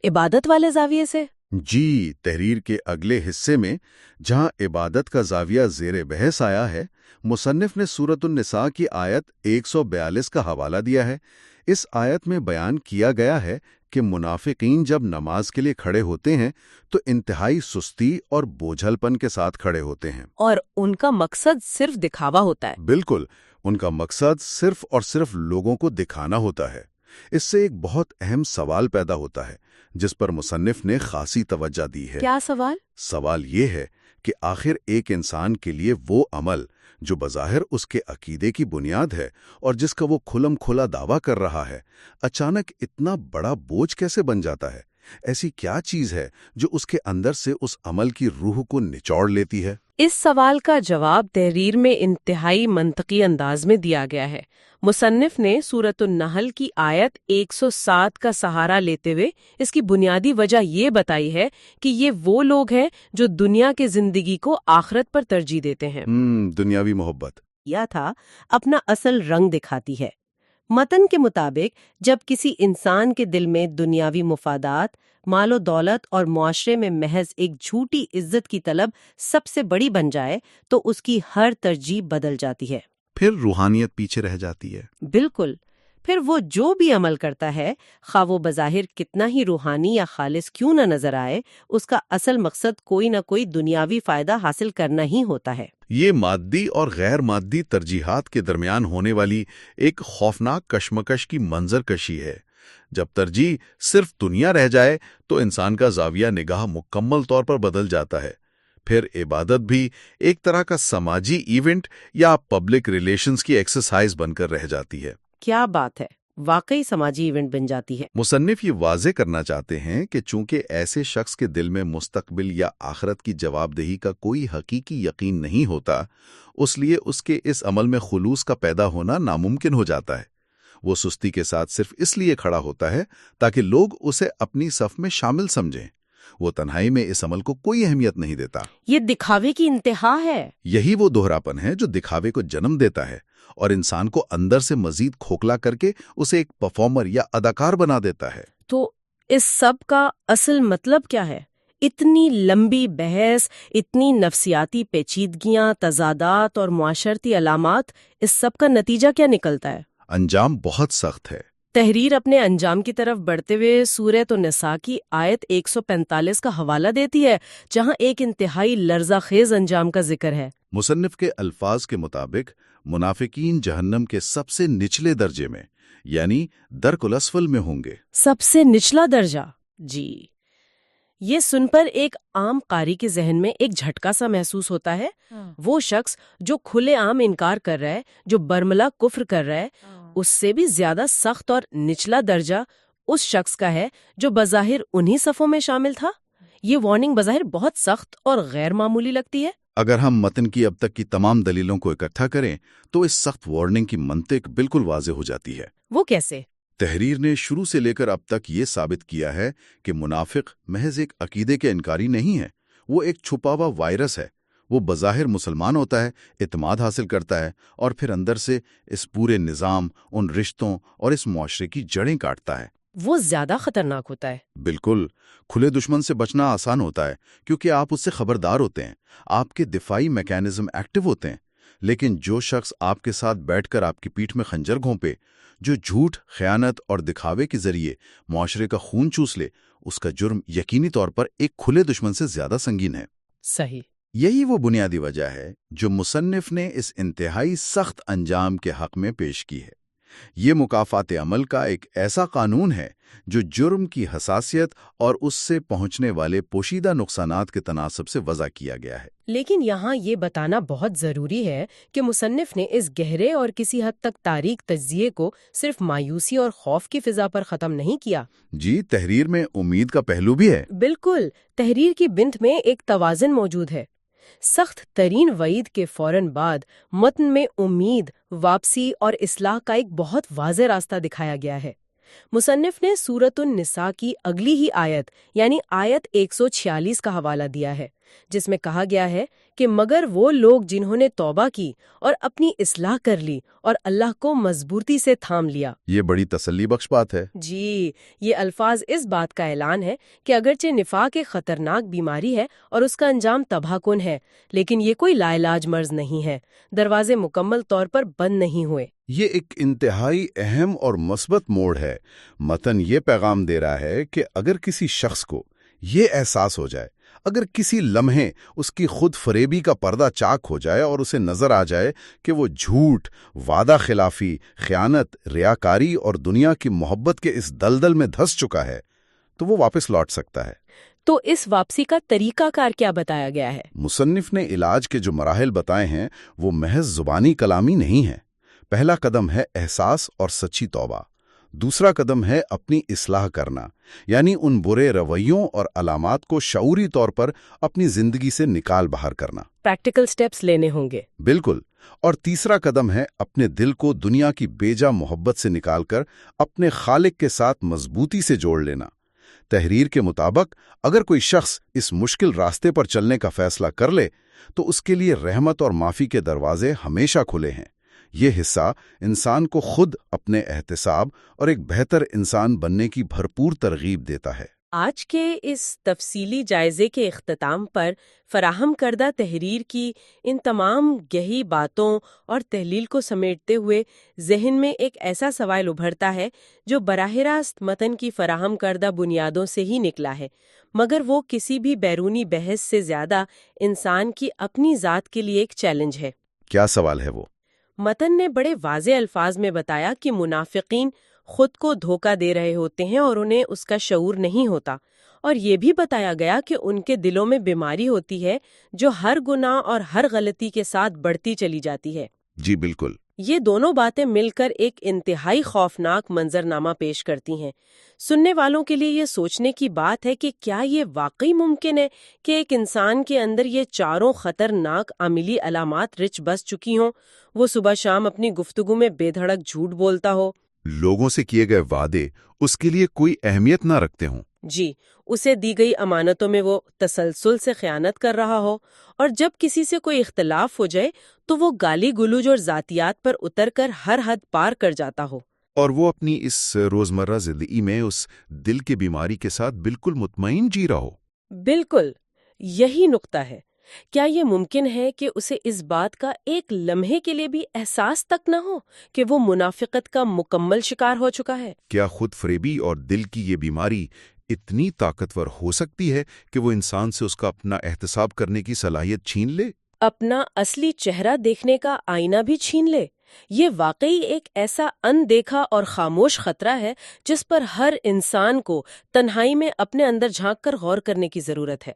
عبادت والے زاویے سے؟ جی، تحریر کے اگلے حصے میں جہاں عبادت کا زاویہ زیر بحث آیا ہے، مصنف نے سورۃ النساء کی آیت 142 کا حوالہ دیا ہے۔ اس آیت میں بیان کیا گیا ہے کہ منافقین جب نماز کے لیے کھڑے ہوتے ہیں تو انتہائی سستی اور بوجھل پن کے ساتھ کھڑے ہوتے ہیں، اور ان کا مقصد صرف دکھاوا ہوتا ہے۔ بالکل، ان کا مقصد صرف اور صرف لوگوں کو دکھانا ہوتا ہے۔ اس سے ایک بہت اہم سوال پیدا ہوتا ہے جس پر مصنف نے خاصی توجہ دی ہے۔ کیا سوال؟ سوال یہ ہے کہ آخر ایک انسان کے لیے وہ عمل جو بظاہر اس کے عقیدے کی بنیاد ہے اور جس کا وہ کھلم کھلا دعویٰ کر رہا ہے، اچانک اتنا بڑا بوجھ کیسے بن جاتا ہے؟ ایسی کیا چیز ہے جو اس کے اندر سے اس عمل کی روح کو نچوڑ لیتی ہے؟ اس سوال کا جواب تحریر میں انتہائی منطقی انداز میں دیا گیا ہے۔ مصنف نے سورۃ النحل کی آیت 107 کا سہارا لیتے ہوئے اس کی بنیادی وجہ یہ بتائی ہے کہ یہ وہ لوگ ہیں جو دنیا کے زندگی کو آخرت پر ترجیح دیتے ہیں۔ دنیاوی محبت یا تھا اپنا اصل رنگ دکھاتی ہے۔ متن کے مطابق جب کسی انسان کے دل میں دنیاوی مفادات، مال و دولت اور معاشرے میں محض ایک جھوٹی عزت کی طلب سب سے بڑی بن جائے تو اس کی ہر ترجیح بدل جاتی ہے۔ پھر روحانیت پیچھے رہ جاتی ہے۔ بالکل، پھر وہ جو بھی عمل کرتا ہے، خواہ وہ بظاہر کتنا ہی روحانی یا خالص کیوں نہ نظر آئے، اس کا اصل مقصد کوئی نہ کوئی دنیاوی فائدہ حاصل کرنا ہی ہوتا ہے۔ یہ مادی اور غیر مادی ترجیحات کے درمیان ہونے والی ایک خوفناک کشمکش کی منظر کشی ہے۔ جب ترجیح صرف دنیا رہ جائے تو انسان کا زاویہ نگاہ مکمل طور پر بدل جاتا ہے۔ پھر عبادت بھی ایک طرح کا سماجی ایونٹ یا پبلک ریلیشنز کی ایکسرسائز بن کر رہ جاتی ہے۔ کیا بات ہے، واقعی سماجی ایونٹ بن جاتی ہے۔ مصنف یہ واضح کرنا چاہتے ہیں کہ چونکہ ایسے شخص کے دل میں مستقبل یا آخرت کی جواب دہی کا کوئی حقیقی یقین نہیں ہوتا، اس لیے اس کے اس عمل میں خلوص کا پیدا ہونا ناممکن ہو جاتا ہے۔ وہ سستی کے ساتھ صرف اس لیے کھڑا ہوتا ہے تاکہ لوگ اسے اپنی صف میں شامل سمجھیں۔ وہ تنہائی میں اس عمل کو کوئی اہمیت نہیں دیتا۔ یہ دکھاوے کی انتہا ہے۔ یہی وہ دوہراپن ہے جو دکھاوے کو جنم دیتا ہے اور انسان کو اندر سے مزید کھوکھلا کر کے اسے ایک پرفارمر یا اداکار بنا دیتا ہے۔ تو اس سب کا اصل مطلب کیا ہے؟ اتنی لمبی بحث، اتنی نفسیاتی پیچیدگیاں، تضادات اور معاشرتی علامات، اس سب کا نتیجہ کیا نکلتا ہے؟ انجام بہت سخت ہے۔ تحریر اپنے انجام کی طرف بڑھتے ہوئے سورۃ النساء کی آیت 145 کا حوالہ دیتی ہے، جہاں ایک انتہائی لرزہ خیز انجام کا ذکر ہے۔ مصنف کے الفاظ کے مطابق منافقین جہنم کے سب سے نچلے درجے میں یعنی درک الاسفل میں ہوں گے۔ سب سے نچلا درجہ؟ جی، یہ سن پر ایک عام قاری کے ذہن میں ایک جھٹکا سا محسوس ہوتا ہے۔ وہ شخص جو کھلے عام انکار کر رہا ہے، جو برملا کفر کر رہا ہے، اس سے بھی زیادہ سخت اور نچلا درجہ اس شخص کا ہے جو بظاہر انہی صفوں میں شامل تھا۔ یہ وارننگ بظاہر بہت سخت اور غیر معمولی لگتی ہے۔ اگر ہم متن کی اب تک کی تمام دلیلوں کو اکٹھا کریں تو اس سخت وارننگ کی منطق بالکل واضح ہو جاتی ہے۔ وہ کیسے؟ تحریر نے شروع سے لے کر اب تک یہ ثابت کیا ہے کہ منافق محض ایک عقیدے کے انکاری نہیں ہے، وہ ایک چھپا ہوا وائرس ہے۔ وہ بظاہر مسلمان ہوتا ہے، اعتماد حاصل کرتا ہے اور پھر اندر سے اس پورے نظام، ان رشتوں اور اس معاشرے کی جڑیں کاٹتا ہے۔ وہ زیادہ خطرناک ہوتا ہے۔ بالکل، کھلے دشمن سے بچنا آسان ہوتا ہے کیونکہ آپ اس سے خبردار ہوتے ہیں، آپ کے دفاعی میکانزم ایکٹیو ہوتے ہیں۔ لیکن جو شخص آپ کے ساتھ بیٹھ کر آپ کی پیٹھ میں خنجر گھونپے، جو جھوٹ، خیانت اور دکھاوے کے ذریعے معاشرے کا خون چوس لے، اس کا جرم یقینی طور پر ایک کھلے دشمن سے زیادہ سنگین ہے۔ صحیح۔ یہی وہ بنیادی وجہ ہے جو مصنف نے اس انتہائی سخت انجام کے حق میں پیش کی ہے۔ یہ مکافات عمل کا ایک ایسا قانون ہے جو جرم کی حساسیت اور اس سے پہنچنے والے پوشیدہ نقصانات کے تناسب سے وضع کیا گیا ہے۔ لیکن یہاں یہ بتانا بہت ضروری ہے کہ مصنف نے اس گہرے اور کسی حد تک تاریک تجزیے کو صرف مایوسی اور خوف کی فضا پر ختم نہیں کیا۔ جی، تحریر میں امید کا پہلو بھی ہے۔ بالکل، تحریر کی بنت میں ایک توازن موجود ہے۔ سخت ترین وعید کے فوراً بعد متن میں امید، واپسی اور اصلاح کا ایک بہت واضح راستہ دکھایا گیا ہے۔ مصنف نے سورۃ النساء کی اگلی ہی آیت یعنی آیت 146 کا حوالہ دیا ہے، جس میں کہا گیا ہے کہ مگر وہ لوگ جنہوں نے توبہ کی اور اپنی اصلاح کر لی اور اللہ کو مضبوطی سے تھام لیا۔ یہ بڑی تسلی بخش بات ہے۔ جی، یہ الفاظ اس بات کا اعلان ہے کہ اگرچہ نفاق ایک خطرناک بیماری ہے اور اس کا انجام تباہ کن ہے، لیکن یہ کوئی لاعلاج مرض نہیں ہے، دروازے مکمل طور پر بند نہیں ہوئے۔ یہ ایک انتہائی اہم اور مثبت موڑ ہے۔ متن یہ پیغام دے رہا ہے کہ اگر کسی شخص کو یہ احساس ہو جائے، اگر کسی لمحے اس کی خود فریبی کا پردہ چاک ہو جائے اور اسے نظر آ جائے کہ وہ جھوٹ، وعدہ خلافی، خیانت، ریاکاری اور دنیا کی محبت کے اس دلدل میں دھس چکا ہے، تو وہ واپس لوٹ سکتا ہے۔ تو اس واپسی کا طریقہ کار کیا بتایا گیا ہے؟ مصنف نے علاج کے جو مراحل بتائے ہیں وہ محض زبانی کلامی نہیں ہے۔ پہلا قدم ہے احساس اور سچی توبہ۔ دوسرا قدم ہے اپنی اصلاح کرنا، یعنی ان برے رویوں اور علامات کو شعوری طور پر اپنی زندگی سے نکال باہر کرنا۔ پریکٹیکل سٹیپس لینے ہوں گے۔ بالکل۔ اور تیسرا قدم ہے اپنے دل کو دنیا کی بیجا محبت سے نکال کر اپنے خالق کے ساتھ مضبوطی سے جوڑ لینا۔ تحریر کے مطابق اگر کوئی شخص اس مشکل راستے پر چلنے کا فیصلہ کر لے تو اس کے لیے رحمت اور معافی کے دروازے ہمیشہ کھلے ہیں۔ یہ حصہ انسان کو خود اپنے احتساب اور ایک بہتر انسان بننے کی بھرپور ترغیب دیتا ہے۔ آج کے اس تفصیلی جائزے کے اختتام پر فراہم کردہ تحریر کی ان تمام گہی باتوں اور تحلیل کو سمیٹتے ہوئے ذہن میں ایک ایسا سوال ابھرتا ہے جو براہ راست متن کی فراہم کردہ بنیادوں سے ہی نکلا ہے، مگر وہ کسی بھی بیرونی بحث سے زیادہ انسان کی اپنی ذات کے لیے ایک چیلنج ہے۔ کیا سوال ہے وہ؟ متن نے بڑے واضح الفاظ میں بتایا کہ منافقین خود کو دھوکہ دے رہے ہوتے ہیں اور انہیں اس کا شعور نہیں ہوتا، اور یہ بھی بتایا گیا کہ ان کے دلوں میں بیماری ہوتی ہے جو ہر گناہ اور ہر غلطی کے ساتھ بڑھتی چلی جاتی ہے۔ جی بالکل۔ یہ دونوں باتیں مل کر ایک انتہائی خوفناک منظرنامہ پیش کرتی ہیں۔ سننے والوں کے لیے یہ سوچنے کی بات ہے کہ کیا یہ واقعی ممکن ہے کہ ایک انسان کے اندر یہ چاروں خطرناک عملی علامات رچ بس چکی ہوں؟ وہ صبح شام اپنی گفتگو میں بے دھڑک جھوٹ بولتا ہو، لوگوں سے کیے گئے وعدے اس کے لیے کوئی اہمیت نہ رکھتے ہوں، جی، اسے دی گئی امانتوں میں وہ تسلسل سے خیانت کر رہا ہو، اور جب کسی سے کوئی اختلاف ہو جائے تو وہ گالی گلوج اور ذاتیات پر اتر کر ہر حد پار کر جاتا ہو۔ اور وہ اپنی اس روزمرہ زندگی میں اس دل کی بیماری کے ساتھ بالکل مطمئن جی رہا ہو۔ بالکل، یہی نقطہ ہے۔ کیا یہ ممکن ہے کہ اسے اس بات کا ایک لمحے کے لیے بھی احساس تک نہ ہو کہ وہ منافقت کا مکمل شکار ہو چکا ہے؟ کیا خود فریبی اور دل کی یہ بیماری اتنی طاقتور ہو سکتی ہے کہ وہ انسان سے اس کا اپنا احتساب کرنے کی صلاحیت چھین لے؟ اپنا اصلی چہرہ دیکھنے کا آئینہ بھی چھین لے؟ یہ واقعی ایک ایسا اندیکھا اور خاموش خطرہ ہے جس پر ہر انسان کو تنہائی میں اپنے اندر جھانک کر غور کرنے کی ضرورت ہے۔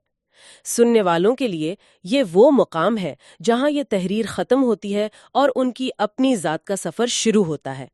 سننے والوں کے لیے یہ وہ مقام ہے جہاں یہ تحریر ختم ہوتی ہے اور ان کی اپنی ذات کا سفر شروع ہوتا ہے۔